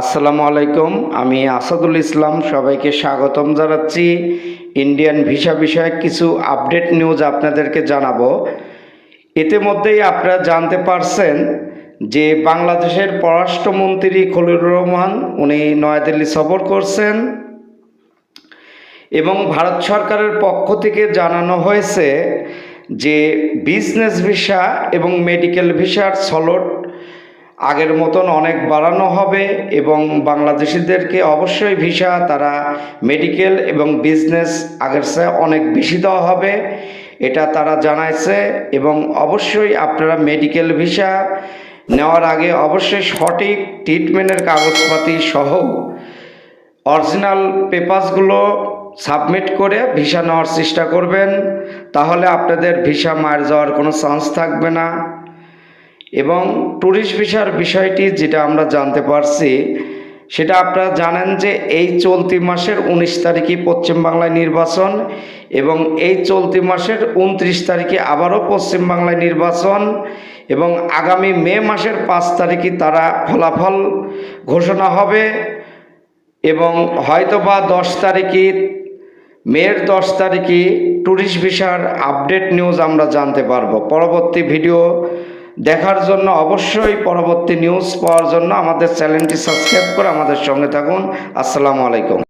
আসসালামু আলাইকুম। আমি আসাদুল ইসলাম, সবাইকে স্বাগতম জানাচ্ছি। ইন্ডিয়ান ভিসা বিষয়ক কিছু আপডেট নিউজ আপনাদেরকে জানাবো। ইতিমধ্যেই আপনারা জানতে পারছেন যে বাংলাদেশের পররাষ্ট্রমন্ত্রী খলিলুর রহমান উনি নয়াদিল্লি সফর করছেন এবং ভারত সরকারের পক্ষ থেকে জানানো হয়েছে যে বিজনেস ভিসা এবং মেডিকেল ভিসার স্লট আগের মতন অনেক বাড়ানো হবে এবং বাংলাদেশিদেরকে অবশ্যই ভিসা তারা মেডিকেল এবং বিজনেস আগের চেয়ে অনেক বেশি দেওয়া হবে, এটা তারা জানাইছে। এবং অবশ্যই আপনারা মেডিকেল ভিসা নেওয়ার আগে অবশ্যই সঠিক ট্রিটমেন্টের কাগজপাতি সহ অরিজিনাল পেপারসগুলো সাবমিট করে ভিসা নেওয়ার চেষ্টা করবেন, তাহলে আপনাদের ভিসা মার যাওয়ার কোনো চান্স থাকবে না। এবং ট্যুরিস্ট ভিসার বিষয়টি যেটা আমরা জানতে পারছি সেটা আপনারা জানেন যে এই চলতি মাসের 19 তারিখে পশ্চিমবাংলায় নির্বাচন এবং এই চলতি মাসের 29 তারিখে আবারও পশ্চিমবাংলায় নির্বাচন এবং আগামী মে মাসের 5 তারিখে তারা ফলাফল ঘোষণা হবে এবং হয়তোবা 10 তারিখে মের 10 তারিখে ট্যুরিস্ট ভিসার আপডেট নিউজ আমরা জানতে পারবো। পরবর্তী ভিডিও দেখার জন্য অবশ্যই পরবর্তী নিউজ পাওয়ার জন্য আমাদের চ্যানেলটি সাবস্ক্রাইব করে আমাদের সঙ্গে থাকুন। আসসালামু আলাইকুম।